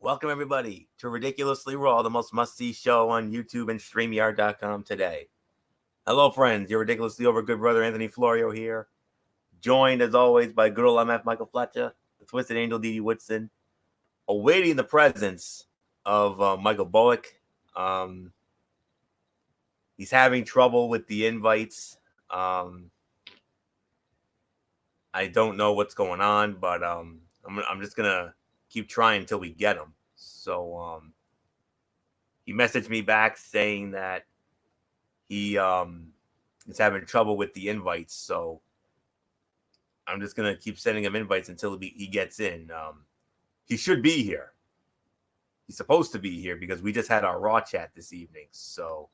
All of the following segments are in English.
Welcome, everybody, to Ridiculously Raw, the most must-see show on YouTube and StreamYard.com today. Hello, friends. Your ridiculously over good brother Anthony Florio here, joined, as always, by good old MF Michael Fletcher, the Twisted Angel Didi Woodson, awaiting the presence of Michael Bullock. He's having trouble with the invites. I don't know what's going on, but I'm just going to keep trying until we get him. So he messaged me back saying that he is having trouble with the invites. So I'm just going to keep sending him invites until he gets in. He should be here. He's supposed to be here because we just had our Raw chat this evening. So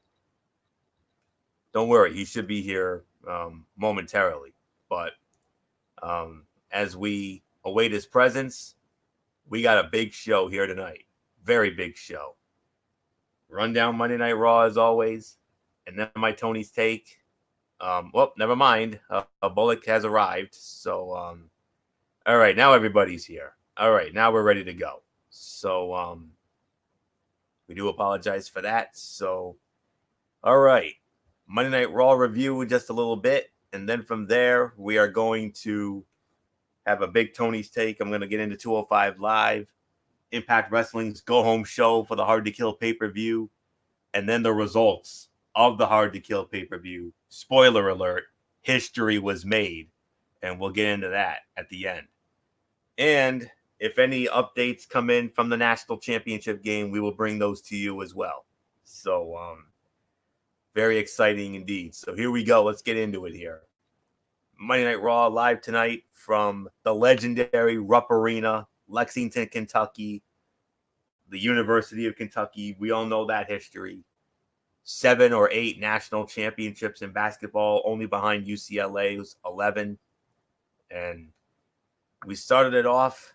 don't worry. He should be here momentarily. But as we await his presence, we got a big show here tonight. Very big show. Rundown Monday Night Raw as always. And then my Tony's take. Well, never mind. Bullock has arrived. So, all right. Now everybody's here. All right. Now we're ready to go. So, we do apologize for that. So, all right. Monday Night Raw review in just a little bit. And then from there, we are going to have a big Tony's take. I'm going to get into 205 Live, Impact Wrestling's Go Home show for the Hard to Kill pay-per-view, and then the results of the Hard to Kill pay-per-view. Spoiler alert, history was made, and we'll get into that at the end. And if any updates come in from the National Championship game, we will bring those to you as well. So, very exciting indeed. So here we go. Let's get into it here. Monday Night Raw live tonight from the legendary Rupp Arena, Lexington, Kentucky, the University of Kentucky. We all know that history. 7 or 8 national championships in basketball, only behind UCLA's 11. And we started it off,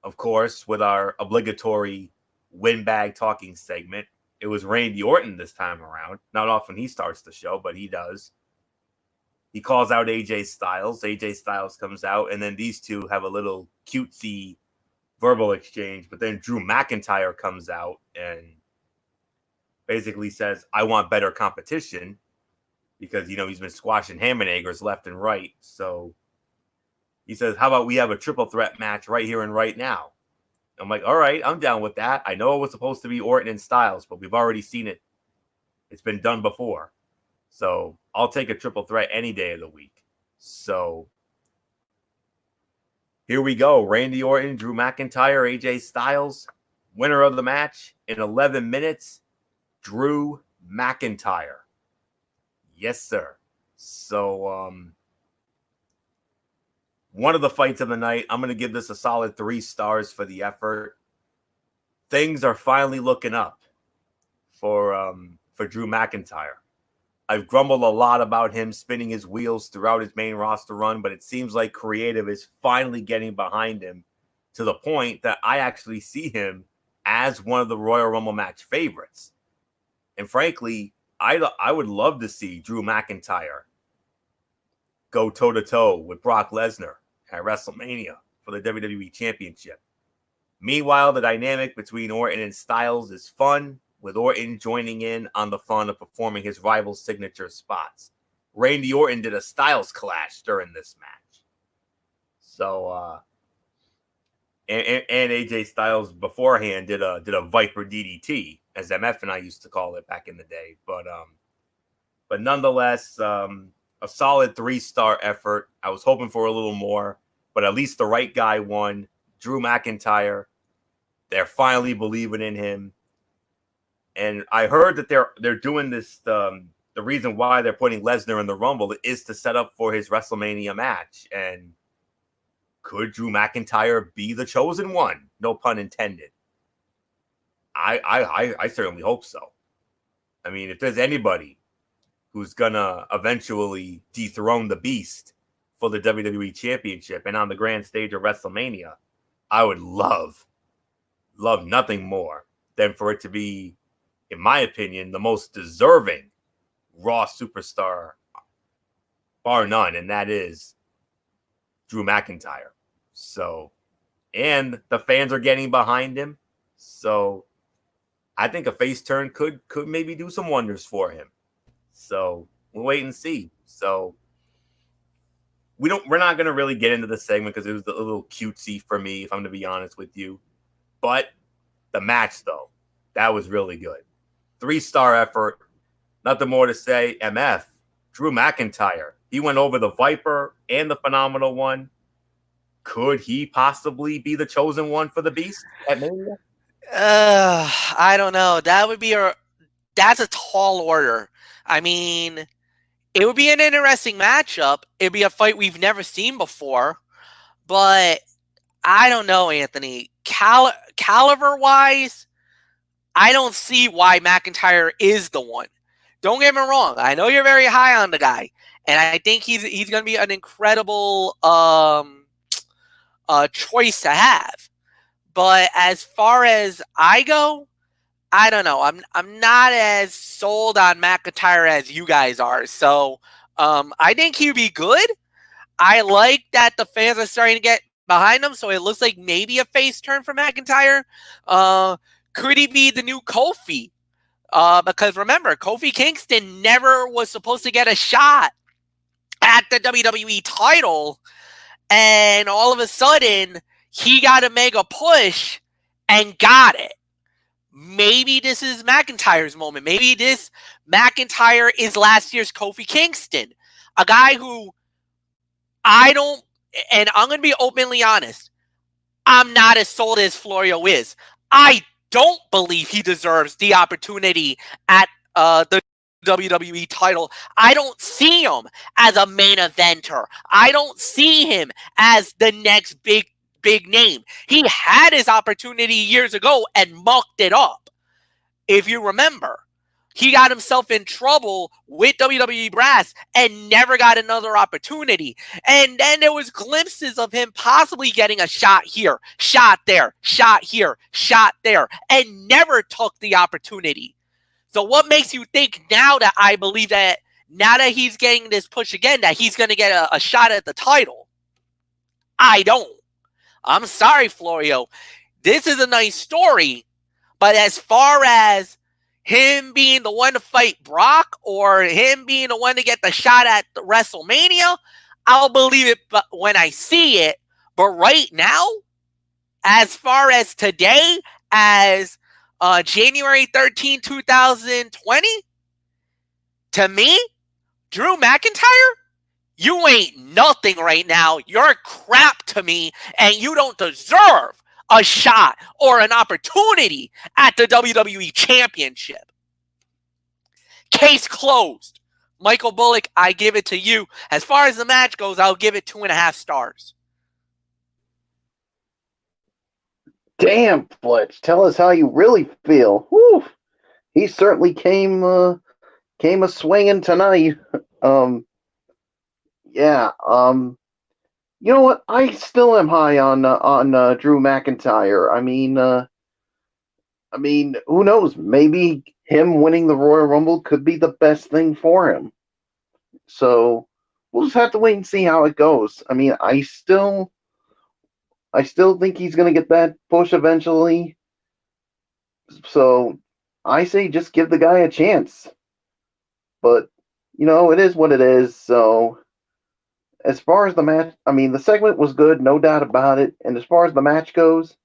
of course, with our obligatory windbag talking segment. It was Randy Orton this time around. Not often he starts the show, but he does. He calls out AJ Styles. AJ Styles comes out, and then these two have a little cutesy verbal exchange. But then Drew McIntyre comes out and basically says, I want better competition because, he's been squashing ham and eggers left and right. So he says, how about we have a triple threat match right here and right now? I'm like, all right, I'm down with that. I know it was supposed to be Orton and Styles, but we've already seen it. It's been done before. So I'll take a triple threat any day of the week. So here we go. Randy Orton, Drew McIntyre, AJ Styles. Winner of the match in 11 minutes, Drew McIntyre. Yes, sir. So one of the fights of the night, I'm going to give this a solid 3 stars for the effort. Things are finally looking up for Drew McIntyre. I've grumbled a lot about him spinning his wheels throughout his main roster run, but it seems like creative is finally getting behind him to the point that I actually see him as one of the Royal Rumble match favorites. And frankly, I would love to see Drew McIntyre go toe-to-toe with Brock Lesnar at WrestleMania for the WWE Championship. Meanwhile, the dynamic between Orton and Styles is fun, with Orton joining in on the fun of performing his rival's signature spots. Randy Orton did a Styles clash during this match. So, and AJ Styles beforehand did a Viper DDT, as MF and I used to call it back in the day. But nonetheless, a solid 3-star effort. I was hoping for a little more, but at least the right guy won. Drew McIntyre. They're finally believing in him. And I heard that they're doing this. The reason why they're putting Lesnar in the Rumble is to set up for his WrestleMania match. And could Drew McIntyre be the chosen one? No pun intended. I certainly hope so. I mean, if there's anybody who's gonna eventually dethrone the Beast for the WWE Championship and on the grand stage of WrestleMania, I would love nothing more than for it to be, in my opinion, the most deserving Raw superstar, bar none, and that is Drew McIntyre. So, and the fans are getting behind him. So I think a face turn could maybe do some wonders for him. So we'll wait and see. So we're not gonna really get into the segment because it was a little cutesy for me, if I'm gonna be honest with you. But the match though, that was really good. 3-star effort. Nothing more to say. MF, Drew McIntyre. He went over the Viper and the Phenomenal One. Could he possibly be the chosen one for the Beast at Mania? I don't know. That's a tall order. I mean, it would be an interesting matchup. It'd be a fight we've never seen before. But I don't know, Anthony. Caliber-wise, I don't see why McIntyre is the one. Don't get me wrong. I know you're very high on the guy, and I think he's going to be an incredible choice to have. But as far as I go, I don't know. I'm not as sold on McIntyre as you guys are. So I think he'd be good. I like that the fans are starting to get behind him, so it looks like maybe a face turn for McIntyre. Could he be the new Kofi? Because remember, Kofi Kingston never was supposed to get a shot at the WWE title, and all of a sudden, he got a mega push and got it. Maybe this is McIntyre's moment. Maybe this McIntyre is last year's Kofi Kingston, a guy who I don't, and I'm going to be openly honest, I'm not as sold as Florio is. I don't believe he deserves the opportunity at the WWE title. I don't see him as a main eventer. I don't see him as the next big name. He had his opportunity years ago and mucked it up. If you remember, he got himself in trouble with WWE Brass and never got another opportunity. And then there was glimpses of him possibly getting a shot here, shot there, shot here, shot there, and never took the opportunity. So what makes you think now that I believe that now that he's getting this push again, that he's going to get a shot at the title? I don't. I'm sorry, Florio. This is a nice story, but as far as him being the one to fight Brock or him being the one to get the shot at the WrestleMania, I'll believe it when I see it. But right now, as far as today, as January 13, 2020, to me, Drew McIntyre, you ain't nothing right now. You're crap to me, and you don't deserve a shot or an opportunity at the WWE Championship. Case closed. Michael Bullock, I give it to you. As far as the match goes, I'll give it 2.5 stars. Damn, Fletch, tell us how you really feel. Whew. He certainly came a swinging tonight. Yeah. You know what? I still am high on Drew McIntyre. I mean, who knows? Maybe him winning the Royal Rumble could be the best thing for him. So we'll just have to wait and see how it goes. I mean, I still think he's going to get that push eventually. So I say just give the guy a chance. But, you know, it is what it is. So as far as the match, I mean, the segment was good, no doubt about it. And as far as the match goes,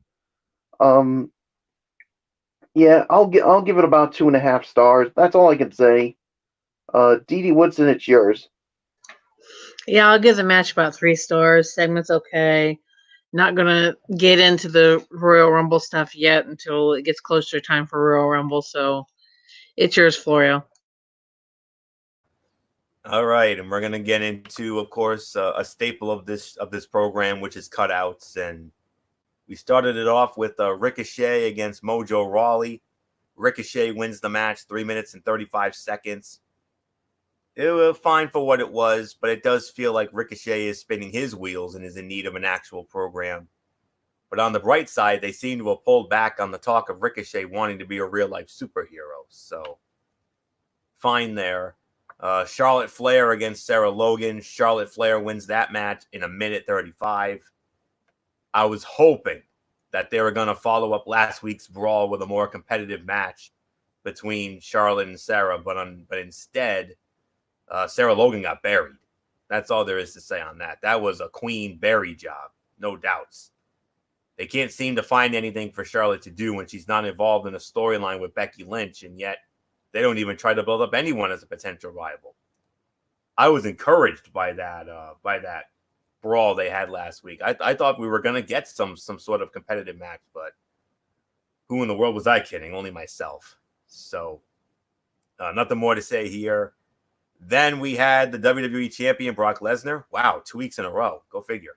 yeah, I'll give it about 2.5 stars. That's all I can say. Dee Woodson, it's yours. Yeah, I'll give the match about 3 stars. Segment's okay. Not gonna get into the Royal Rumble stuff yet until it gets closer to time for Royal Rumble. So it's yours, Florio. All right, and we're gonna get into, of course, a staple of this program, which is cutouts, and we started it off with Ricochet against Mojo Rawley. Ricochet wins the match, 3 minutes and 35 seconds. It was fine for what it was, but it does feel like Ricochet is spinning his wheels and is in need of an actual program. But on the bright side, they seem to have pulled back on the talk of Ricochet wanting to be a real-life superhero. So, fine there. Charlotte Flair against Sarah Logan. Charlotte Flair wins that match in 1 minute 35. I was hoping that they were going to follow up last week's brawl with a more competitive match between Charlotte and Sarah, but instead, Sarah Logan got buried. That's all there is to say on that. That was a Queen Berry job, no doubts. They can't seem to find anything for Charlotte to do when she's not involved in a storyline with Becky Lynch, and yet they don't even try to build up anyone as a potential rival. I was encouraged by that brawl they had last week. I thought we were going to get some sort of competitive match, but who in the world was I kidding? Only myself. So nothing more to say here. Then we had the WWE Champion, Brock Lesnar. Wow, 2 weeks in a row. Go figure.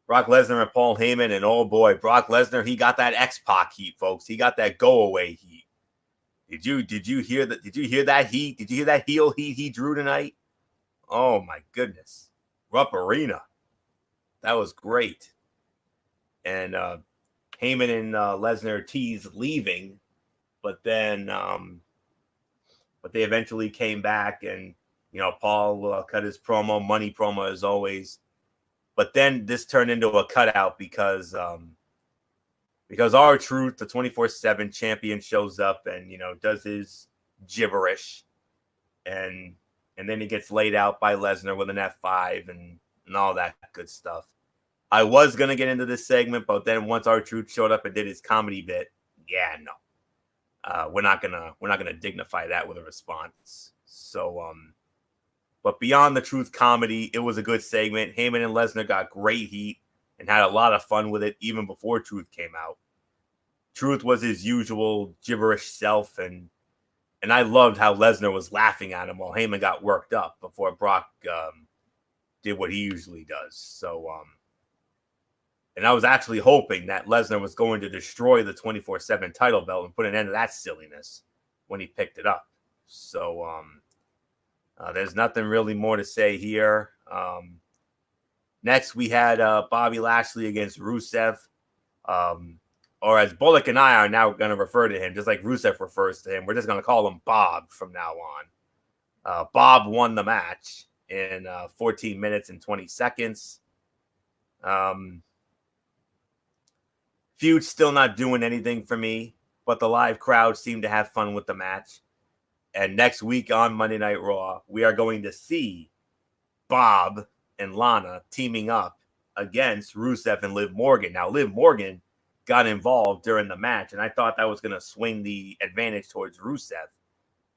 Brock Lesnar and Paul Heyman, and oh boy, Brock Lesnar, he got that X-Pac heat, folks. He got that go-away heat. Did you hear that? Did you hear that heat? Did you hear that heel heat he drew tonight? Oh my goodness. Rupp Arena. That was great. And Heyman and Lesnar teased leaving, but then but they eventually came back, and Paul cut his promo, money promo as always. But then this turned into a cutout because R-Truth, the 24/7 champion, shows up and does his gibberish, and then he gets laid out by Lesnar with an F5 and all that good stuff. I was gonna get into this segment, but then once R-Truth showed up and did his comedy bit, yeah, no. We're not gonna dignify that with a response. So, but beyond the Truth comedy, it was a good segment. Heyman and Lesnar got great heat and had a lot of fun with it even before Truth came out. Truth was his usual gibberish self, and I loved how Lesnar was laughing at him while Heyman got worked up before Brock did what he usually does. So, and I was actually hoping that Lesnar was going to destroy the 24/7 title belt and put an end to that silliness when he picked it up. So there's nothing really more to say here. Next, we had Bobby Lashley against Rusev, or as Bullock and I are now going to refer to him, just like Rusev refers to him. We're just going to call him Bob from now on. Bob won the match in 14 minutes and 20 seconds. Feud's still not doing anything for me, but the live crowd seemed to have fun with the match. And next week on Monday Night Raw, we are going to see Bob and Lana teaming up against Rusev and Liv Morgan. Now, Liv Morgan got involved during the match, and I thought that was going to swing the advantage towards Rusev.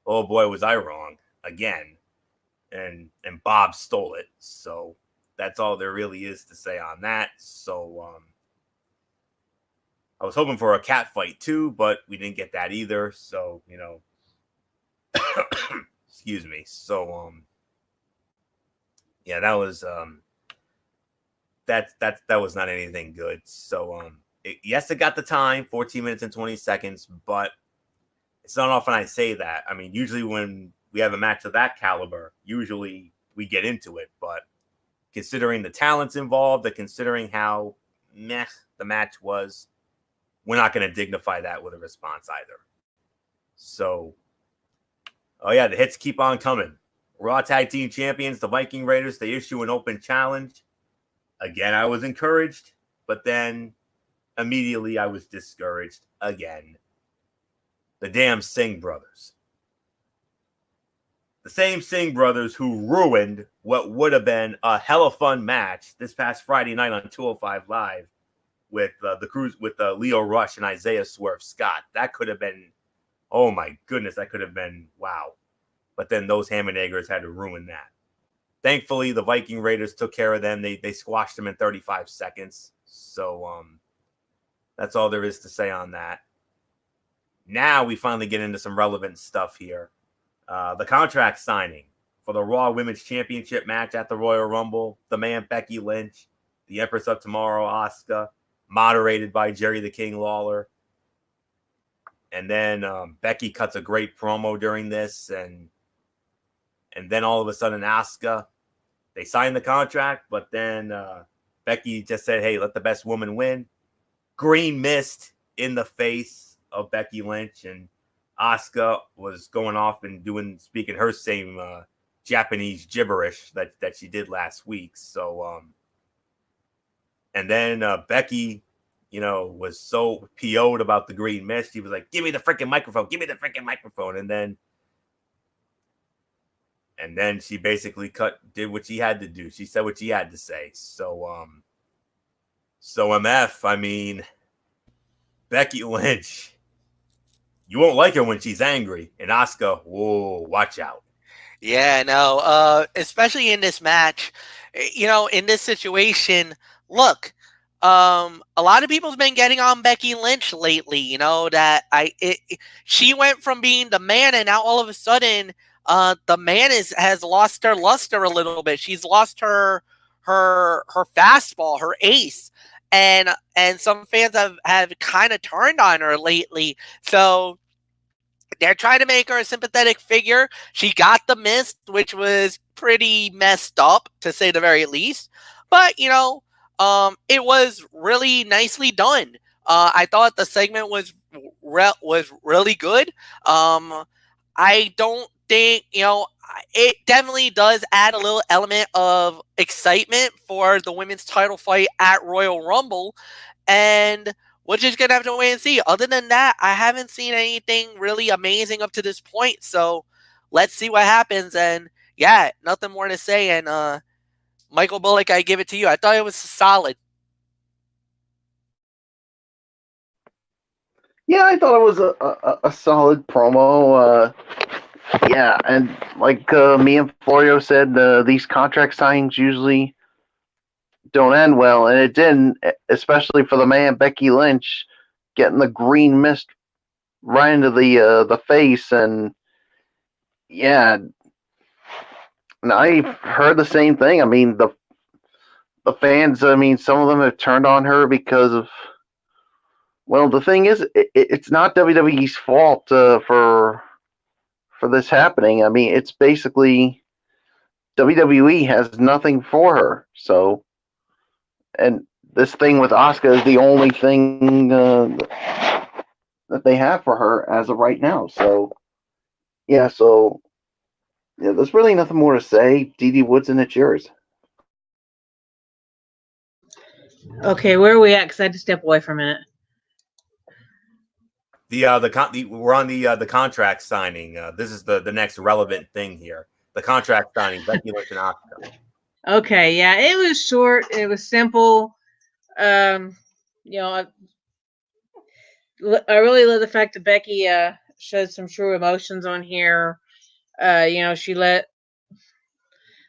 Oh boy, was I wrong again. And Bob stole it. So that's all there really is to say on that. So I was hoping for a cat fight too, but we didn't get that either. So, excuse me. So, yeah, that was, that was not anything good. So, yes, it got the time, 14 minutes and 20 seconds, but it's not often I say that. I mean, usually when we have a match of that caliber, usually we get into it, but considering the talents involved and considering how meh the match was, we're not going to dignify that with a response either. So, oh yeah, the hits keep on coming. Raw Tag Team Champions, the Viking Raiders, they issue an open challenge. Again, I was encouraged, but then immediately I was discouraged again. The damn Singh brothers. The same Singh brothers who ruined what would have been a hella fun match this past Friday night on 205 Live with the Cruise with Leo Rush and Isaiah Swerve Scott. That could have been, oh my goodness, that could have been wow. But then those ham and eggers had to ruin that. Thankfully, the Viking Raiders took care of them. They squashed them in 35 seconds. So that's all there is to say on that. Now we finally get into some relevant stuff here. The contract signing for the Raw Women's Championship match at the Royal Rumble. The man Becky Lynch, the Empress of Tomorrow, Asuka, moderated by Jerry the King Lawler. And then Becky cuts a great promo during this, and then all of a sudden Asuka, they signed the contract, but then Becky just said, hey, let the best woman win. Green mist in the face of Becky Lynch, and Asuka was going off and speaking her same Japanese gibberish that she did last week. So, and then Becky was so PO'd about the green mist. She was like, give me the freaking microphone. Give me the freaking microphone. And then she basically did what she had to do. She said what she had to say. So MF, I mean, Becky Lynch, you won't like her when she's angry. And Asuka, whoa, watch out. Yeah, no, especially in this match, in this situation, look, a lot of people's been getting on Becky Lynch lately, she went from being the man and now all of a sudden, the man has lost her luster a little bit. She's lost her fastball, her ace. And some fans have kind of turned on her lately. So they're trying to make her a sympathetic figure. She got the mist, which was pretty messed up, to say the very least. But, it was really nicely done. I thought the segment was really good. I don't think, it definitely does add a little element of excitement for the women's title fight at Royal Rumble. And we're just going to have to wait and see. Other than that, I haven't seen anything really amazing up to this point. So let's see what happens. And yeah, nothing more to say. And Michael Bullock, I give it to you. I thought it was solid. Yeah, I thought it was a solid promo. Yeah, and like me and Florio said, these contract signings usually don't end well, and it didn't, especially for the man Becky Lynch getting the green mist right into the face. And yeah, and I heard the same thing. I mean, the fans, I mean, some of them have turned on her because of, well, the thing is, it's not WWE's fault for this happening. I mean, it's basically WWE has nothing for her. So, and this thing with Asuka is the only thing that they have for her as of right now. So, yeah, there's really nothing more to say. DD Woodson, it's yours. Okay, where are we at? Because I had to step away for a minute. We're on the contract signing. This is the next relevant thing here. The contract signing, Becky Lynch and Asuka. Okay, yeah, it was short. It was simple. I really love the fact that Becky showed some true emotions on here. She let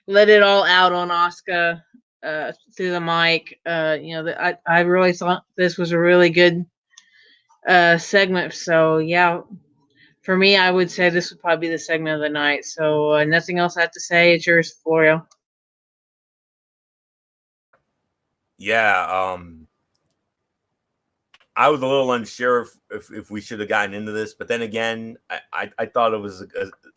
it all out on Asuka through the mic. I really thought this was a really good segment. So yeah, for me, I would say this would probably be the segment of the night. So nothing else I have to say. It's yours, Florio. Yeah, I was a little unsure if we should have gotten into this, but then again, I thought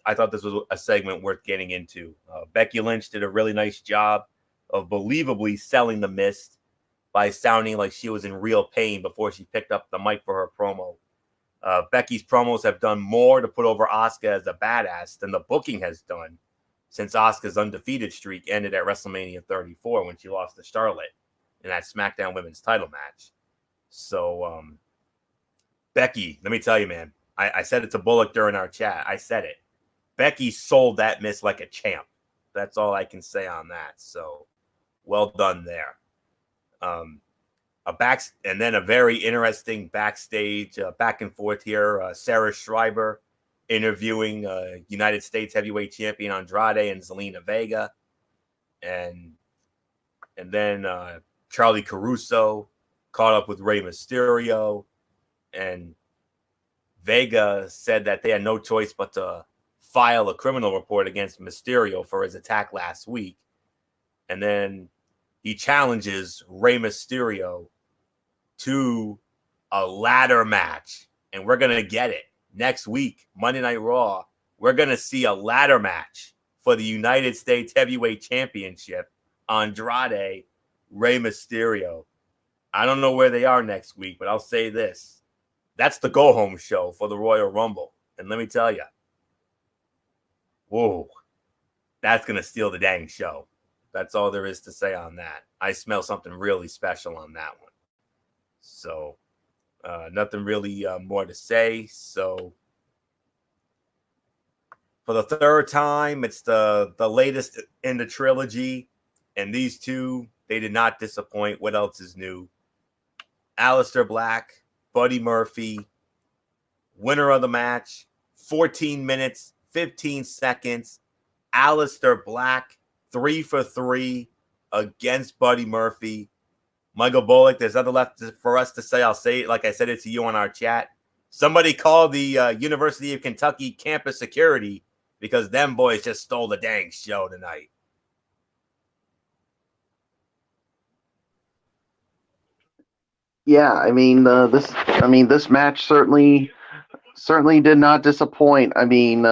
I thought this was a segment worth getting into. Becky Lynch did a really nice job of believably selling the mist by sounding like she was in real pain before she picked up the mic for her promo. Becky's promos have done more to put over Asuka as a badass than the booking has done since Asuka's undefeated streak ended at WrestleMania 34 when she lost to Charlotte in that SmackDown Women's title match. So, Becky, let me tell you, man, I said it to Bullock during our chat. I said it. Becky sold that miss like a champ. That's all I can say on that. So, well done there. And then a very interesting backstage back and forth here. Sarah Schreiber interviewing United States Heavyweight Champion Andrade and Zelina Vega, and then Charlie Caruso caught up with Rey Mysterio, and Vega said that they had no choice but to file a criminal report against Mysterio for his attack last week. And then he challenges Rey Mysterio to a ladder match, and we're going to get it next week, Monday Night Raw. We're going to see a ladder match for the United States Heavyweight Championship. Andrade, Rey Mysterio. I don't know where they are next week, but I'll say this. That's the go-home show for the Royal Rumble. And let me tell you, whoa, that's going to steal the dang show. That's all there is to say on that. I smell something really special on that one. So nothing really more to say. So for the third time, it's the latest in the trilogy. And these two, they did not disappoint. What else is new? Aleister Black, Buddy Murphy, winner of the match, 14 minutes, 15 seconds. Aleister Black, 3 for 3 against Buddy Murphy. Michael Bullock, there's nothing left for us to say. I'll say it like I said it to you on our chat. Somebody called the University of Kentucky campus security because them boys just stole the dang show tonight. Yeah, I mean this match certainly did not disappoint. I mean,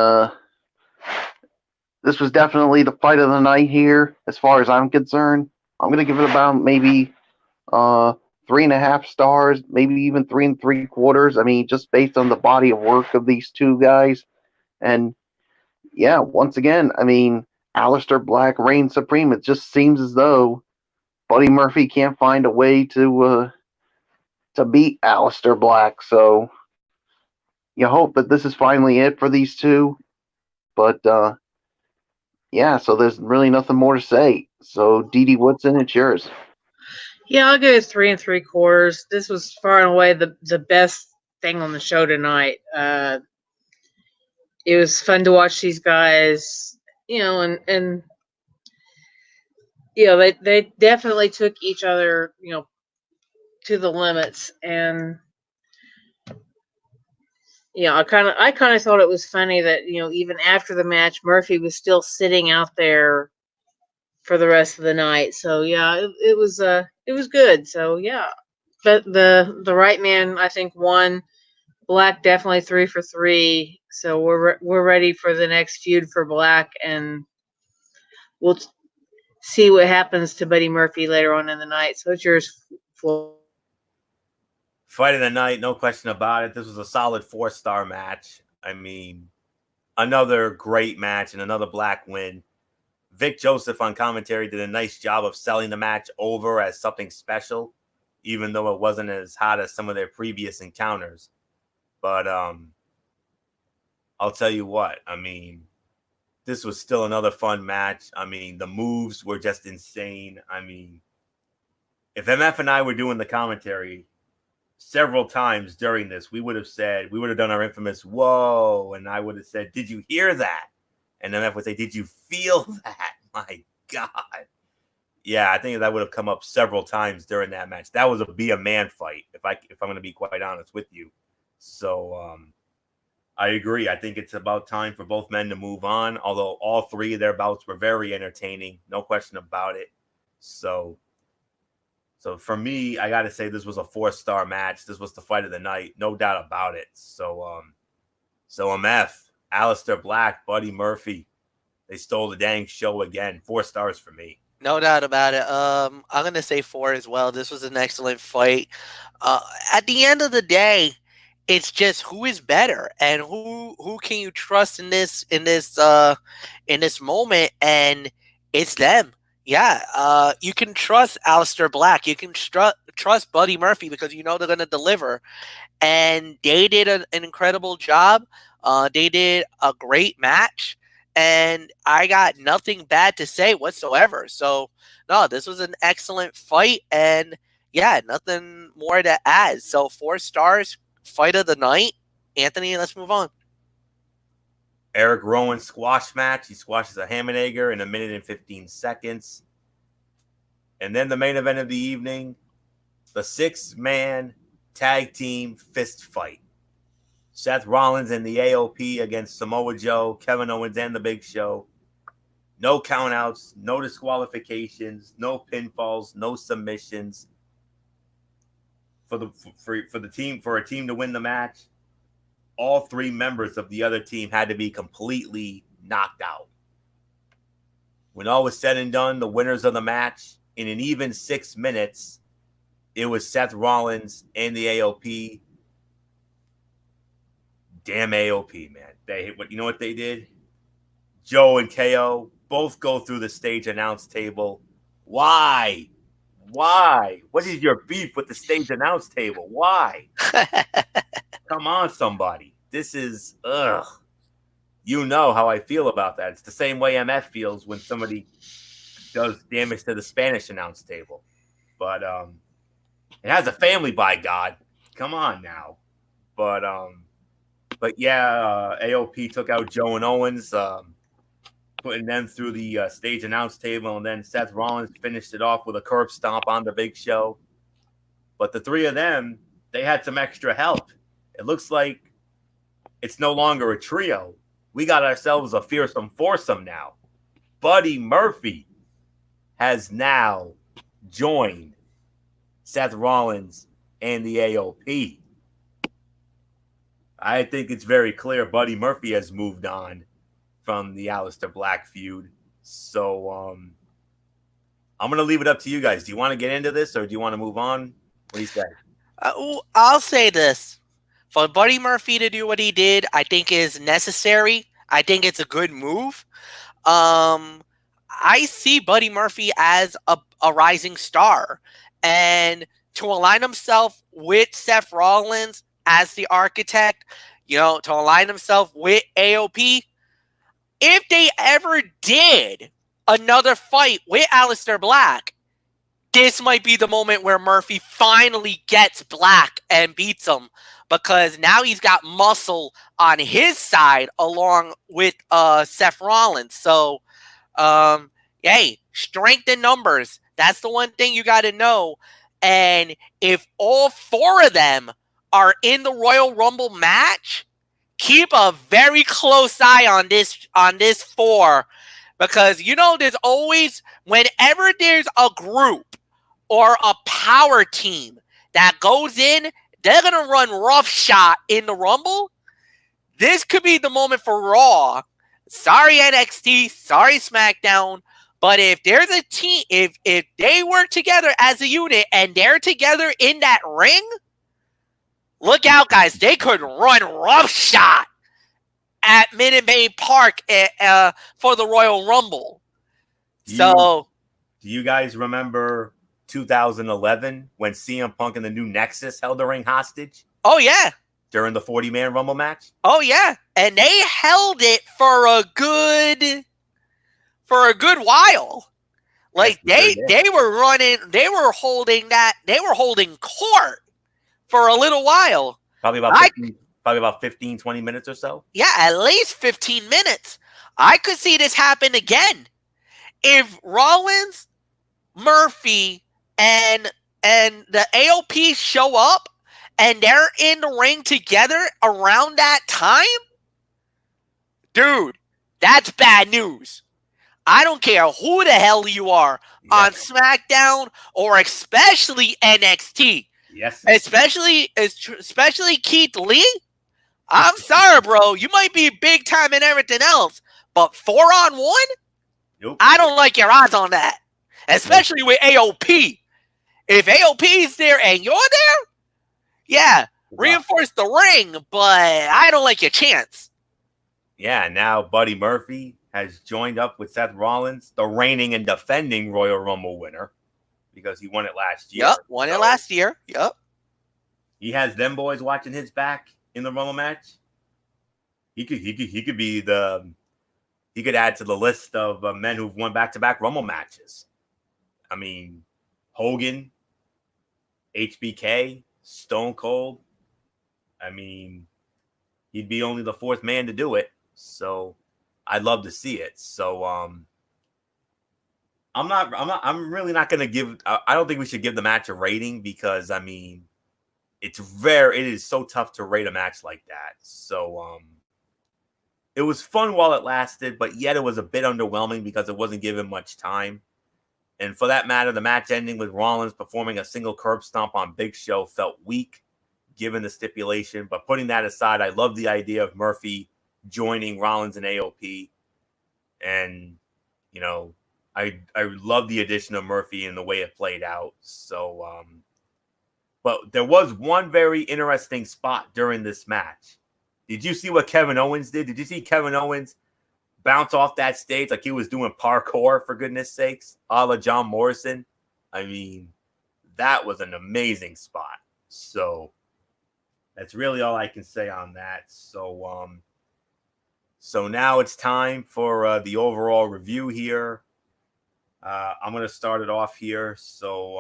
this was definitely the fight of the night here, as far as I'm concerned. I'm gonna give it about maybe 3.5 stars, maybe even 3 3/4. I mean, just based on the body of work of these two guys. And yeah, once again, I mean, Aleister Black reigns supreme. It just seems as though Buddy Murphy can't find a way to beat Aleister Black. So you hope that this is finally it for these two. But yeah, so there's really nothing more to say. So Dee Woodson, it's yours. Yeah, I'll give it 3 3/4. This was far and away the best thing on the show tonight. It was fun to watch these guys, and they definitely took each other, to the limits. And I kind of thought it was funny that even after the match, Murphy was still sitting out there for the rest of the night. So yeah, it was good. So yeah, but the right man, I think, won. Black definitely 3 for 3. So we're ready for the next feud for Black, and we'll see what happens to Buddy Murphy later on in the night. So it's yours, Flo. Fight of the night, no question about it. This was a solid 4-star match. I mean, another great match and another Black win. Vic Joseph on commentary did a nice job of selling the match over as something special, even though it wasn't as hot as some of their previous encounters. But I'll tell you what, I mean, this was still another fun match. I mean, the moves were just insane. I mean, if MF and I were doing the commentary several times during this, we would have done our infamous whoa, and I would have said, did you hear that? And MF would say, did you feel that? My God. Yeah, I think that would have come up several times during that match. That was a man fight, if I'm going to be quite honest with you. So I agree. I think it's about time for both men to move on, although all three of their bouts were very entertaining. No question about it. So for me, I got to say this was a 4-star match. This was the fight of the night. No doubt about it. So MF, Aleister Black, Buddy Murphy, they stole the dang show again. 4 stars for me. No doubt about it. I'm gonna say 4 as well. This was an excellent fight. At the end of the day, it's just who is better and who can you trust in this moment, and it's them. Yeah, you can trust Aleister Black. You can trust Buddy Murphy because you know they're gonna deliver, and they did an incredible job. They did a great match. And I got nothing bad to say whatsoever. So, no, this was an excellent fight. And, yeah, nothing more to add. So, 4 stars, fight of the night. Anthony, let's move on. Eric Rowan squash match. He squashes a Hammenegger in 1 minute and 15 seconds. And then the main event of the evening, the 6-man tag team fist fight. Seth Rollins and the AOP against Samoa Joe, Kevin Owens, and The Big Show. No countouts, no disqualifications, no pinfalls, no submissions. For a team to win the match, all 3 members of the other team had to be completely knocked out. When all was said and done, the winners of the match, in an even 6 minutes, it was Seth Rollins and the AOP. Damn AOP, man. You know what they did? Joe and KO both go through the stage announce table. Why? Why? What is your beef with the stage announce table? Why? Come on, somebody. This is ugh. You know how I feel about that. It's the same way MF feels when somebody does damage to the Spanish announce table. But it has a family, by God. Come on now. But yeah, AOP took out Joe and Owens, putting them through the stage announce table, and then Seth Rollins finished it off with a curb stomp on the Big Show. But the three of them, they had some extra help. It looks like it's no longer a trio. We got ourselves a fearsome foursome now. Buddy Murphy has now joined Seth Rollins and the AOP. I think it's very clear Buddy Murphy has moved on from the Aleister Black feud. So I'm going to leave it up to you guys. Do you want to get into this or do you want to move on? What do you say? I'll say this. For Buddy Murphy to do what he did, I think is necessary. I think it's a good move. I see Buddy Murphy as a rising star. And to align himself with Seth Rollins as the architect, to align himself with AOP, if they ever did another fight with Aleister Black, this might be the moment where Murphy finally gets Black and beats him, because now he's got muscle on his side along with Seth Rollins. So, hey, strength in numbers. That's the one thing you got to know. And if all four of them are in the Royal Rumble match, keep a very close eye on this four, because there's always, whenever there's a group or a power team that goes in, they're going to run roughshod in the Rumble. This could be the moment for Raw. Sorry, NXT. Sorry, SmackDown. But if there's a team, if they work together as a unit and they're together in that ring, look out, guys. They could run roughshod at Minute Maid Park for the Royal Rumble. Do you guys remember 2011 when CM Punk and the New Nexus held the ring hostage? Oh, yeah. During the 40-man Rumble match? Oh, yeah. And they held it for a good while. Like, yes, they were holding court for a little while. Probably about 15, 20 minutes or so. Yeah, at least 15 minutes. I could see this happen again. If Rollins, Murphy, and the AOP show up and they're in the ring together around that time, dude, that's bad news. I don't care who the hell you are on SmackDown or especially NXT. Yes. Especially Keith Lee. I'm sorry, bro. You might be big time and everything else, but 4-on-1? Nope. I don't like your odds on that. Especially with AOP. If AOP's there and you're there, yeah, reinforce the ring, but I don't like your chance. Yeah, now Buddy Murphy has joined up with Seth Rollins, the reigning and defending Royal Rumble winner, because he won it last year. Yep, won it last year. Yep. He has them boys watching his back in the Rumble match. He could add to the list of men who've won back-to-back Rumble matches. I mean, Hogan, HBK, Stone Cold. I mean, he'd be only the fourth man to do it. So I'd love to see it. So I'm really not going to give, I don't think we should give the match a rating, because I mean, it is so tough to rate a match like that. So it was fun while it lasted, but yet it was a bit underwhelming because it wasn't given much time. And for that matter, the match ending with Rollins performing a single curb stomp on Big Show felt weak given the stipulation. But putting that aside, I love the idea of Murphy joining Rollins and AOP. And, I love the addition of Murphy and the way it played out. So, but there was one very interesting spot during this match. Did you see what Kevin Owens did? Did you see Kevin Owens bounce off that stage like he was doing parkour, for goodness sakes, a la John Morrison? I mean, that was an amazing spot. So that's really all I can say on that. So now it's time for the overall review here. I'm going to start it off here. So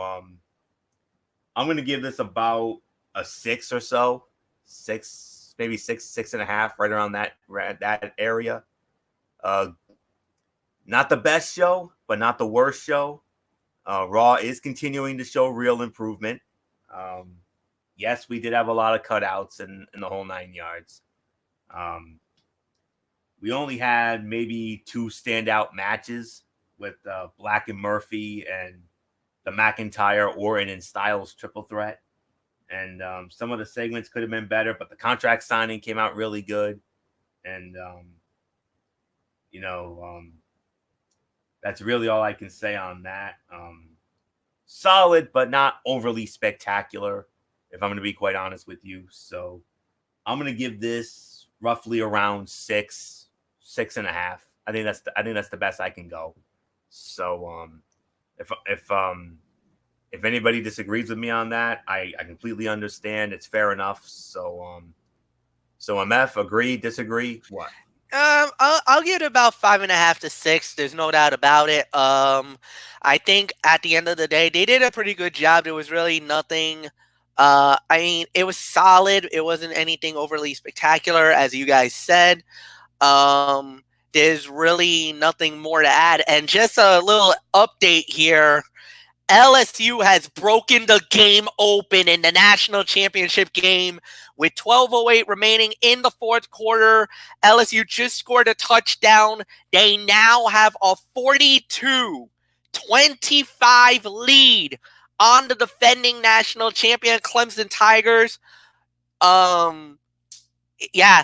I'm going to give this about a 6 or so. 6, maybe 6.5, right around that area. Not the best show, but not the worst show. Raw is continuing to show real improvement. Yes, we did have a lot of cutouts in the whole 9 yards. We only had maybe 2 standout matches with Black and Murphy and the McIntyre, Orton, and Styles triple threat. And some of the segments could have been better, but the contract signing came out really good. And, that's really all I can say on that. Solid, but not overly spectacular, if I'm going to be quite honest with you. So I'm going to give this roughly around 6.5. I think that's the best I can go. So if anybody disagrees with me on that, I completely understand. It's fair enough. So MF, agree, disagree, what? I'll give it about 5.5 to 6. There's no doubt about it. I think at the end of the day, they did a pretty good job. There was really nothing. I mean, it was solid. It wasn't anything overly spectacular, as you guys said. There's really nothing more to add. And just a little update here. LSU has broken the game open in the national championship game with 12:08 remaining in the fourth quarter. LSU just scored a touchdown. They now have a 42-25 lead on the defending national champion Clemson Tigers. Yeah,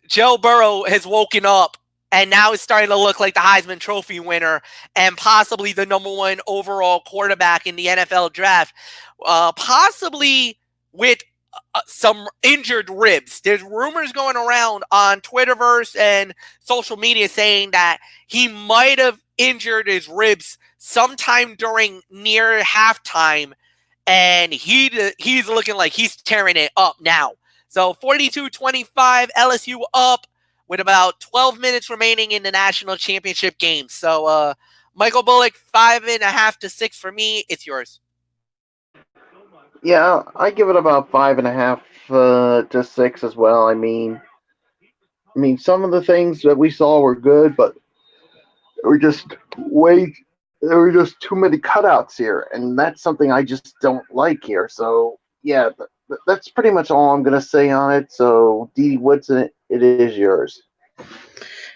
Joe Burrow has woken up. And now it's starting to look like the Heisman Trophy winner and possibly the #1 overall quarterback in the NFL draft, possibly with some injured ribs. There's rumors going around on Twitterverse and social media saying that he might have injured his ribs sometime during near halftime, and he's looking like he's tearing it up now. So 42-25, LSU up with about 12 minutes remaining in the national championship game. So, Michael Bullock, 5.5 to 6 for me. It's yours. Yeah, I give it about 5.5 to 6 as well. I mean, some of the things that we saw were good, but there were just too many cutouts here, and that's something I just don't like here. So, yeah, that's pretty much all I'm gonna say on it. So, Dee, what's in it? It is yours.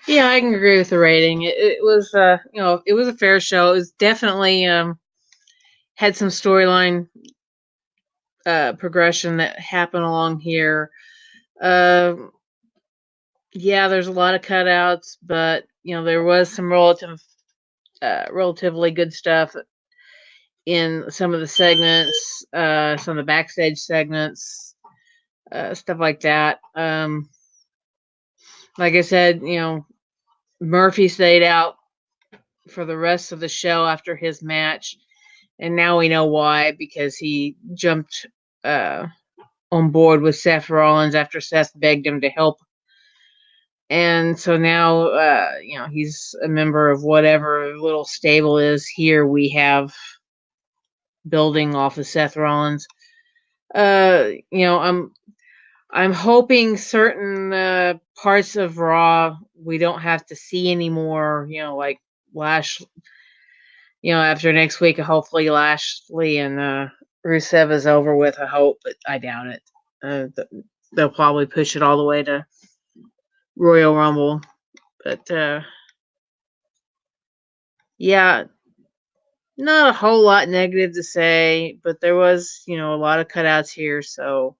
Yeah, I can agree with the rating. It was, it was a fair show. It was definitely had some storyline progression that happened along here. Yeah, there's a lot of cutouts, but there was some relatively good stuff in some of the segments, some of the backstage segments, stuff like that. Like I said, Murphy stayed out for the rest of the show after his match, and now we know why, because he jumped on board with Seth Rollins after Seth begged him to help. And so now, he's a member of whatever little stable is here we have building off of Seth Rollins. I'm hoping certain parts of Raw we don't have to see anymore. Like after next week, hopefully Lashley and Rusev is over with. I hope, but I doubt it. They'll probably push it all the way to Royal Rumble. But yeah, not a whole lot negative to say, but there was, a lot of cutouts here, so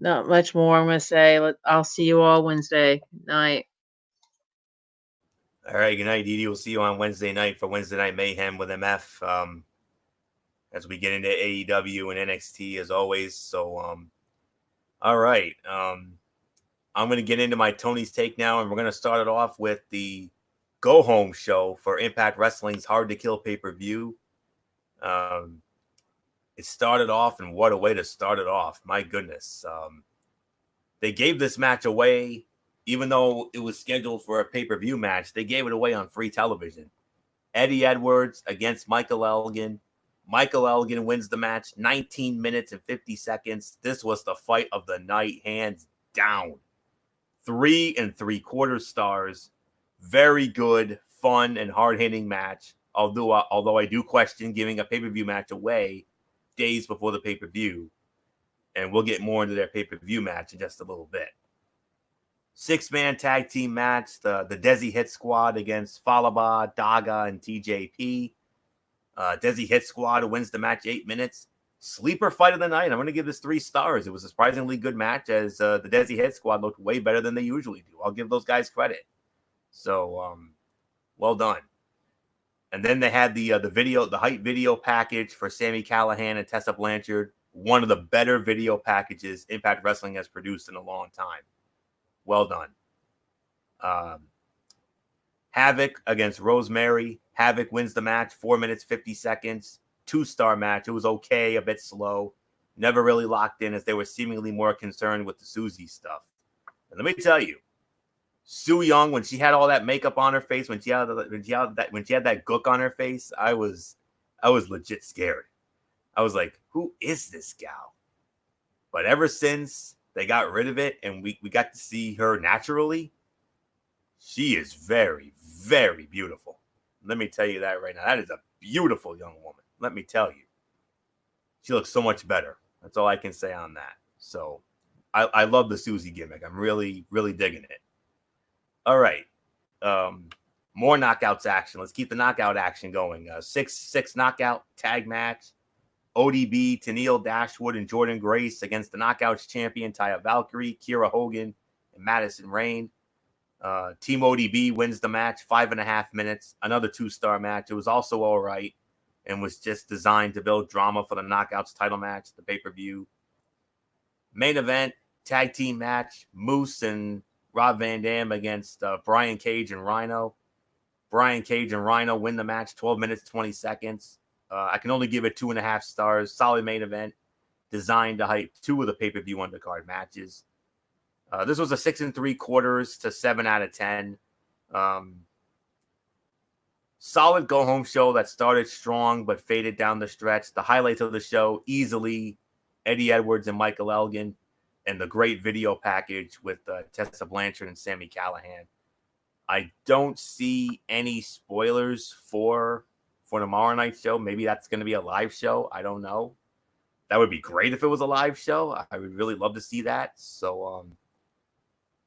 not much more I'm going to say. I'll see you all Wednesday night. All right, good night, Dee Dee. We'll see you on Wednesday night for Wednesday Night Mayhem with MF. As we get into AEW and NXT as always. So, all right. I'm going to get into my Tony's Take now, and we're going to start it off with the Go Home show for Impact Wrestling's Hard to Kill pay-per-view. it started off, and what a way to start it off. My goodness. They gave this match away, even though it was scheduled for a pay-per-view match. They gave it away on free television. Eddie Edwards against Michael Elgin. Michael Elgin wins the match, 19 minutes and 50 seconds. This was the fight of the night, hands down. 3 3/4 stars. Very good, fun, and hard-hitting match. Although I do question giving a pay-per-view match away days before the pay-per-view. And we'll get more into their pay-per-view match in just a little bit. 6-man tag team match, the Desi Hit Squad against Falaba, Daga, and TJP. Desi Hit Squad wins the match 8 minutes. Sleeper fight of the night. I'm going to give this 3 stars. It was a surprisingly good match, as the Desi Hit Squad looked way better than they usually do. I'll give those guys credit. So, well done. And then they had the hype video package for Sami Callihan and Tessa Blanchard. One of the better video packages Impact Wrestling has produced in a long time. Well done. Havoc against Rosemary. Havoc wins the match, 4 minutes, 50 seconds. 2-star match. It was okay, a bit slow. Never really locked in, as they were seemingly more concerned with the Susie stuff. And let me tell you, Su Yung, when she had all that makeup on her face, when she had that gook on her face, I was legit scared. I was like, who is this gal? But ever since they got rid of it and we got to see her naturally, she is very, very beautiful. Let me tell you that right now. That is a beautiful young woman. Let me tell you. She looks so much better. That's all I can say on that. So I love the Susie gimmick. I'm really, really digging it. All right. More knockouts action. Let's keep the knockout action going. 6 knockout tag match. ODB, Tennille Dashwood, and Jordan Grace against the Knockouts champion Taya Valkyrie, Kiera Hogan, and Madison Rayne. Team ODB wins the match, 5.5 minutes. Another 2-star match. It was also all right and was just designed to build drama for the Knockouts title match, the pay-per-view. Main event, tag team match, Moose and Rob Van Dam against Brian Cage and Rhino. Brian Cage and Rhino win the match, 12 minutes, 20 seconds. I can only give it 2.5 stars. Solid main event, designed to hype 2 of the pay-per-view undercard matches. This was a 6 3/4 to 7 out of 10. Solid go-home show that started strong but faded down the stretch. The highlights of the show, easily Eddie Edwards and Michael Elgin, and the great video package with Tessa Blanchard and Sami Callihan. I don't see any spoilers for tomorrow night's show. Maybe that's going to be a live show. I don't know. That would be great if it was a live show. I would really love to see that. So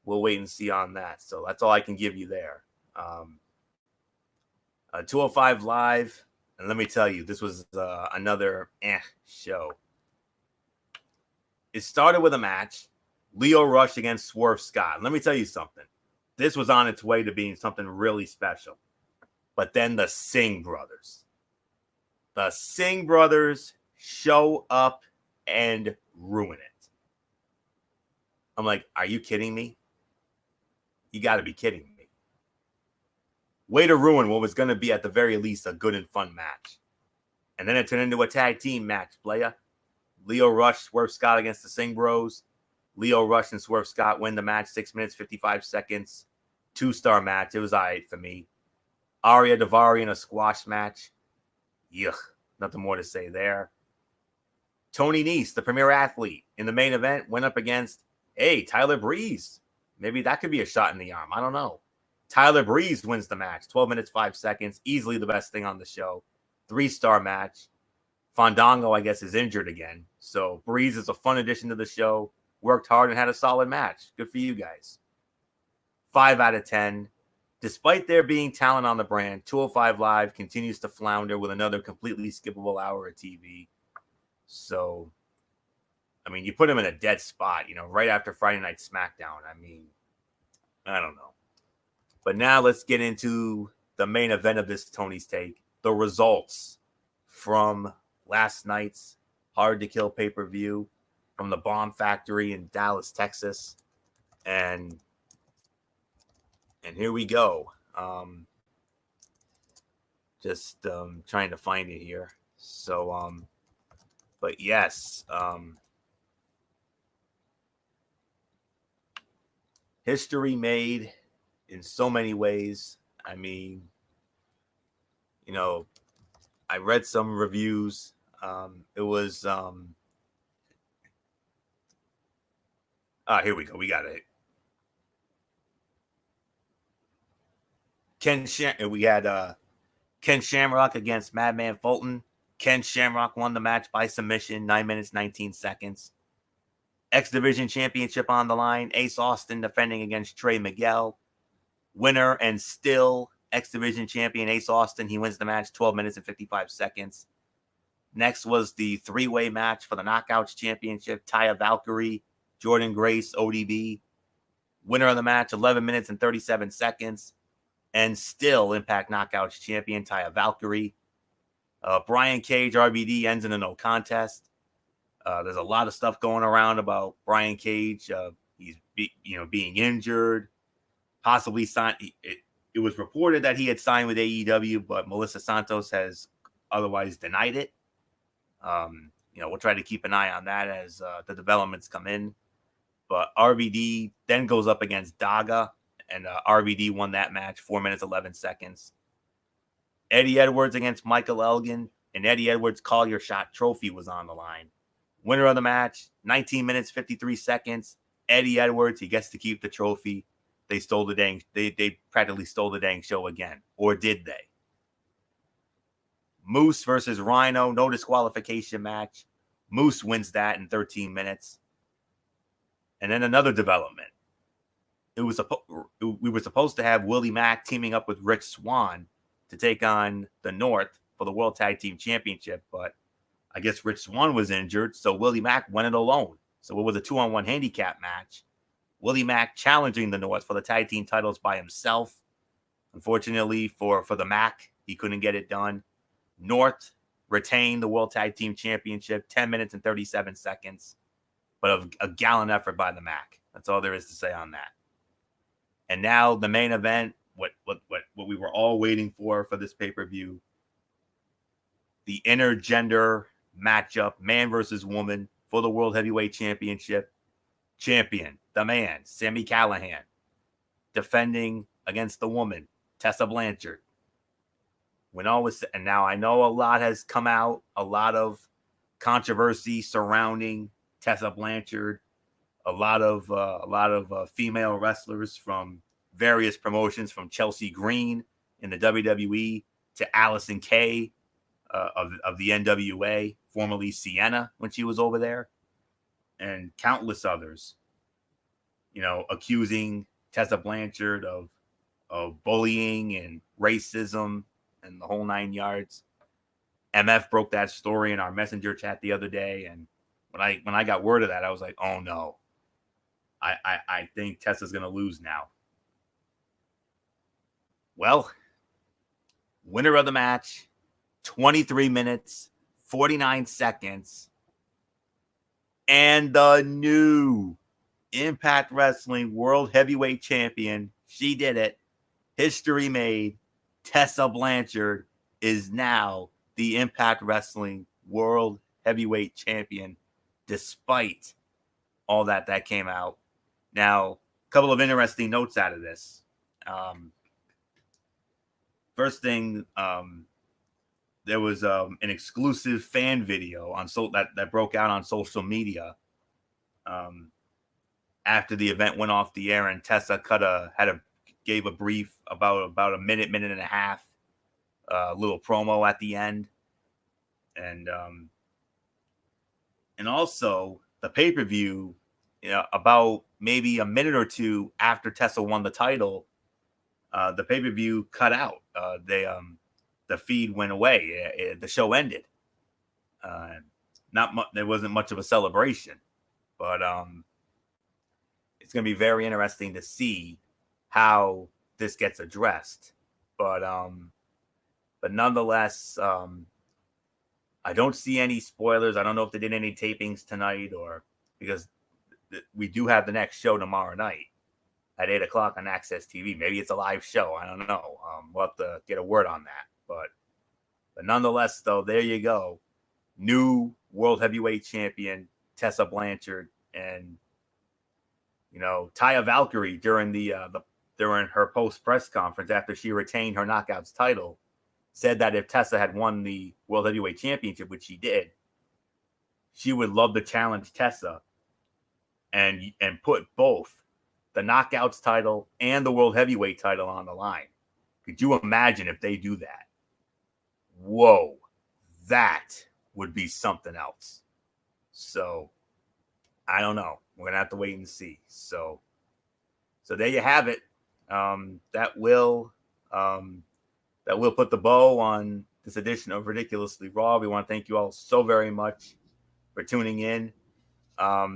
we'll wait and see on that. So that's all I can give you there. 205 Live. And let me tell you, this was another show. It started with a match. Lio Rush against Swerve Scott. Let me tell you something. This was on its way to being something really special. But then the Singh brothers. The Singh brothers show up and ruin it. I'm like, are you kidding me? You got to be kidding me. Way to ruin what was going to be at the very least a good and fun match. And then it turned into a tag team match, playa. Lio Rush, Swerve Scott against the Singh Bros. Lio Rush and Swerve Scott win the match, 6 minutes, 55 seconds. 2-star match. It was all right for me. Arya Daivari in a squash match. Yuck. Nothing more to say there. Tony Nese, the premier athlete in the main event, went up against, Tyler Breeze. Maybe that could be a shot in the arm. I don't know. Tyler Breeze wins the match. 12 minutes, 5 seconds. Easily the best thing on the show. 3-star match. Fandango, I guess, is injured again. So Breeze is a fun addition to the show. Worked hard and had a solid match. Good for you guys. 5 out of 10. Despite there being talent on the brand, 205 Live continues to flounder with another completely skippable hour of TV. So, I mean, you put him in a dead spot, right after Friday Night SmackDown. I mean, I don't know. But now let's get into the main event of this Tony's Take. The results from last night's Hard to Kill pay-per-view from the Bomb Factory in Dallas, Texas. And here we go. Just trying to find it here. So But yes, history made in so many ways. I mean, I read some reviews. It was here we go. We got it. We had Ken Shamrock against Madman Fulton. Ken Shamrock won the match by submission, 9 minutes, 19 seconds. X Division Championship on the line. Ace Austin defending against Trey Miguel. Winner and still X Division champion Ace Austin. He wins the match, 12 minutes and 55 seconds. Next was the three-way match for the Knockouts Championship. Taya Valkyrie, Jordan Grace, ODB. Winner of the match, 11 minutes and 37 seconds. And still Impact Knockouts champion Taya Valkyrie. Brian Cage, RVD ends in a no contest. There's a lot of stuff going around about Brian Cage. He's being injured, possibly signed. It was reported that he had signed with AEW, but Melissa Santos has otherwise denied it. We'll try to keep an eye on that as the developments come in. But RVD then goes up against Daga, and RVD won that match, 4 minutes, 11 seconds. Eddie Edwards against Michael Elgin, and Eddie Edwards' Call Your Shot trophy was on the line. Winner of the match, 19 minutes, 53 seconds. Eddie Edwards, he gets to keep the trophy. They practically stole the dang show again. Or did they? Moose versus Rhino, no disqualification match. Moose wins that in 13 minutes. And then another development. We were supposed to have Willie Mack teaming up with Rich Swann to take on the North for the World Tag Team Championship, but I guess Rich Swann was injured, so Willie Mack went it alone. So it was a 2-on-1 handicap match. Willie Mack challenging the North for the tag team titles by himself. Unfortunately for the Mack, he couldn't get it done. North retained the World Tag Team Championship, 10 minutes and 37 seconds. But a gallant effort by the Mack. That's all there is to say on that. And now the main event, what we were all waiting for this pay-per-view, the intergender matchup, man versus woman for the World Heavyweight Championship. Champion, the man, Sami Callihan, defending against the woman, Tessa Blanchard. And now I know a lot has come out, a lot of controversy surrounding Tessa Blanchard, a lot of female wrestlers from various promotions, from Chelsea Green in the WWE to Allison Kay of the NWA, formerly Sienna when she was over there, and countless others, accusing Tessa Blanchard of bullying and racism and the whole 9 yards. MF broke that story in our messenger chat the other day, and when I got word of that, I was like, oh no, I think Tessa's gonna lose now. Well, winner of the match, 23 minutes, 49 seconds, and the new Impact Wrestling World Heavyweight Champion. She did it. History made. Tessa Blanchard is now the Impact Wrestling World Heavyweight Champion, despite all that came out. Now, a couple of interesting notes out of this. First thing, there was an exclusive fan video that broke out on social media after the event went off the air, and Tessa gave a brief about a minute and a half little promo at the end, and also the pay-per-view, about maybe a minute or two after Tessa won the title, the pay-per-view cut out. The feed went away. The show ended. There wasn't much of a celebration, but it's going to be very interesting to see how this gets addressed. But nonetheless, I don't see any spoilers. I don't know if they did any tapings tonight, or because we do have the next show tomorrow night at 8:00 on Access TV. Maybe it's a live show. I don't know. We'll have to get a word on that. But nonetheless, though, there you go. New World Heavyweight Champion Tessa Blanchard, and Taya Valkyrie during during her post press conference after she retained her Knockouts title, said that if Tessa had won the World Heavyweight Championship, which she did, she would love to challenge Tessa and put both the Knockouts title and the World Heavyweight title on the line. Could you imagine if they do that? Whoa, that would be something else. So I don't know. We're gonna have to wait and see. So there you have it. That will put the bow on this edition of Ridiculously Raw. We want to thank you all so very much for tuning in. MF,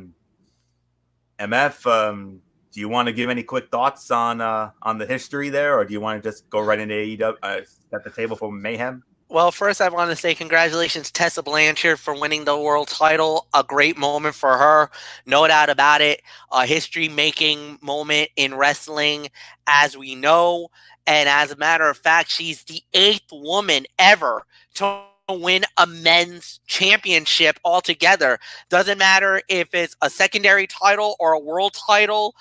do you want to give any quick thoughts on the history there, or do you want to just go right into AEW at the table for Mayhem? Well, first I want to say congratulations, Tessa Blanchard, for winning the world title. A great moment for her, no doubt about it. A history-making moment in wrestling, as we know. And as a matter of fact, she's the 8th woman ever to win a men's championship altogether. Doesn't matter if it's a secondary title or a world title.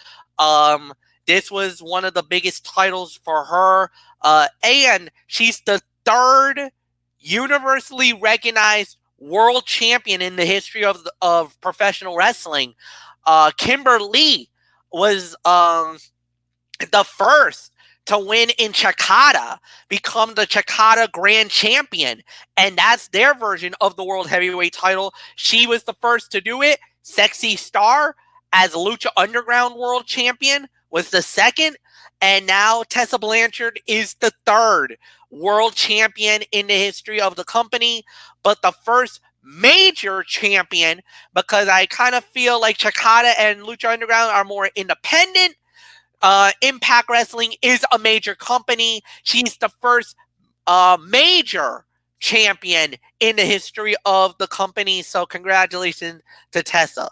This was one of the biggest titles for her. And she's the 3rd universally recognized world champion in the history of professional wrestling. Kimber Lee was the first to win in Chikada, become the Chikada Grand Champion, and that's their version of the World Heavyweight title. She was the first to do it. Sexy Star, as Lucha Underground World Champion, was the second. And now Tessa Blanchard is the 3rd world champion in the history of the company, but the first major champion, because I kind of feel like Chikada and Lucha Underground are more independent. Impact Wrestling is a major company. She's the first major champion in the history of the company. So congratulations to Tessa.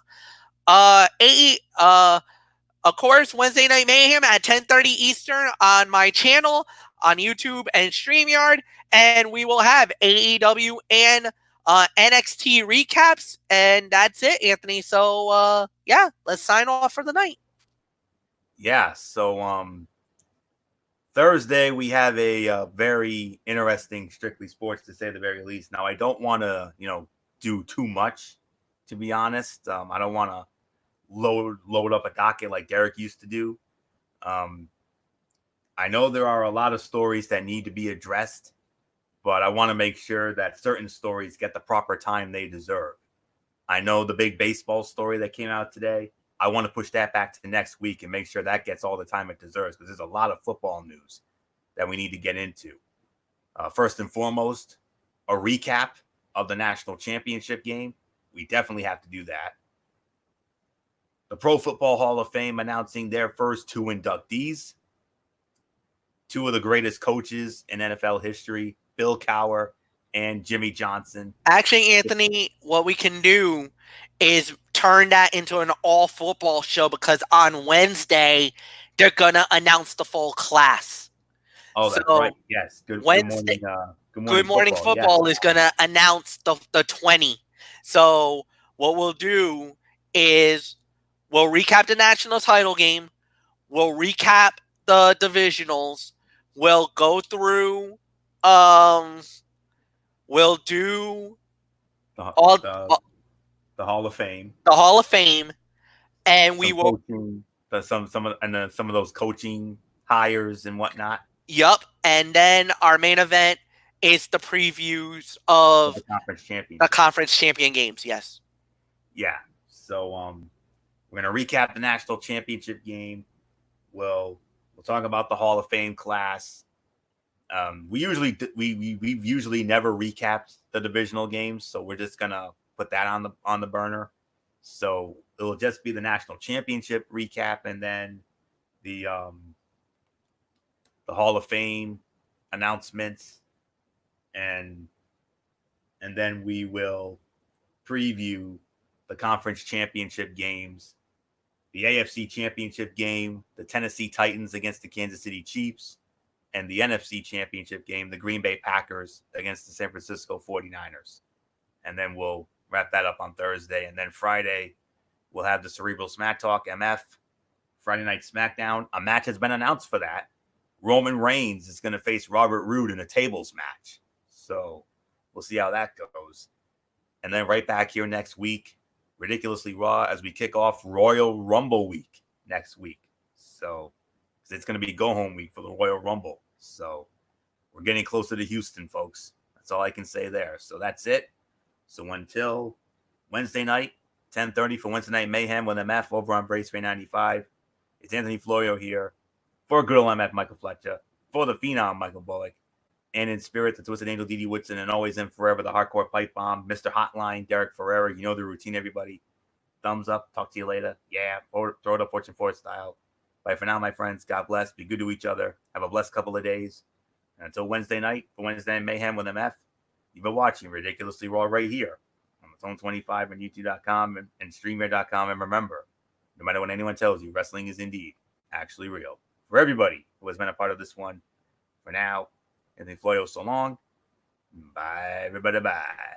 Of course, Wednesday Night Mayhem at 10:30 Eastern on my channel, on YouTube and StreamYard. And we will have AEW and NXT recaps. And that's it, Anthony. So, yeah, let's sign off for the night. Yeah, so Thursday we have a very interesting Strictly Sports, to say the very least. Now, I don't want to, do too much, to be honest. I don't want to load up a docket like Derek used to do. I know there are a lot of stories that need to be addressed, but I want to make sure that certain stories get the proper time they deserve. I know the big baseball story that came out today. I want to push that back to next week and make sure that gets all the time it deserves, because there's a lot of football news that we need to get into. First and foremost, a recap of the national championship game. We definitely have to do that. The Pro Football Hall of Fame announcing their first 2 inductees. 2 of the greatest coaches in NFL history, Bill Cowher and Jimmy Johnson. Actually, Anthony, what we can do is turn that into an all football show, because on Wednesday they're gonna announce the full class. Oh, that's right. Yes. Good morning. Good Morning Football is gonna announce the 20. So what we'll do is we'll recap the national title game. We'll recap the divisionals. We'll go through. We'll do the Hall of Fame. The Hall of Fame, and we will some of those coaching hires and whatnot. Yup, and then our main event is the previews of the conference champion games. Yes. Yeah. So we're gonna recap the national championship game. We'll talk about the Hall of Fame class. We've usually never recapped the divisional games, so we're just gonna put that on the burner. So it'll just be the national championship recap, and then the Hall of Fame announcements, and then we will preview the conference championship games, the AFC championship game, the Tennessee Titans against the Kansas City Chiefs, and the NFC championship game, the Green Bay Packers against the San Francisco 49ers. And then we'll wrap that up on Thursday. And then Friday, we'll have the Cerebral Smack Talk, MF, Friday Night SmackDown. A match has been announced for that. Roman Reigns is going to face Robert Roode in a tables match. So we'll see how that goes. And then right back here next week, Ridiculously Raw, as we kick off Royal Rumble week next week. So it's going to be go-home week for the Royal Rumble. So we're getting closer to Houston, folks. That's all I can say there. So that's it. So until Wednesday night, 10:30 for Wednesday Night Mayhem with MF over on Braceway 95. It's Anthony Florio here for Good Old MF Michael Fletcher, for the Phenom Michael Bullock, and in spirit, the Twisted Angel Didi Woodson, and always and forever the Hardcore Pipe Bomb, Mr. Hotline, Derek Ferreira. You know the routine, everybody. Thumbs up. Talk to you later. Yeah, throw it up Fortune Ford style. Bye for now, my friends. God bless. Be good to each other. Have a blessed couple of days. And until Wednesday night for Wednesday Night Mayhem with MF, you've been watching Ridiculously Raw right here on the Zone 25 and YouTube.com and StreamYard.com. And remember, no matter what anyone tells you, wrestling is indeed actually real. For everybody who has been a part of this one, for now, Anthony Florio, so long. Bye, everybody. Bye.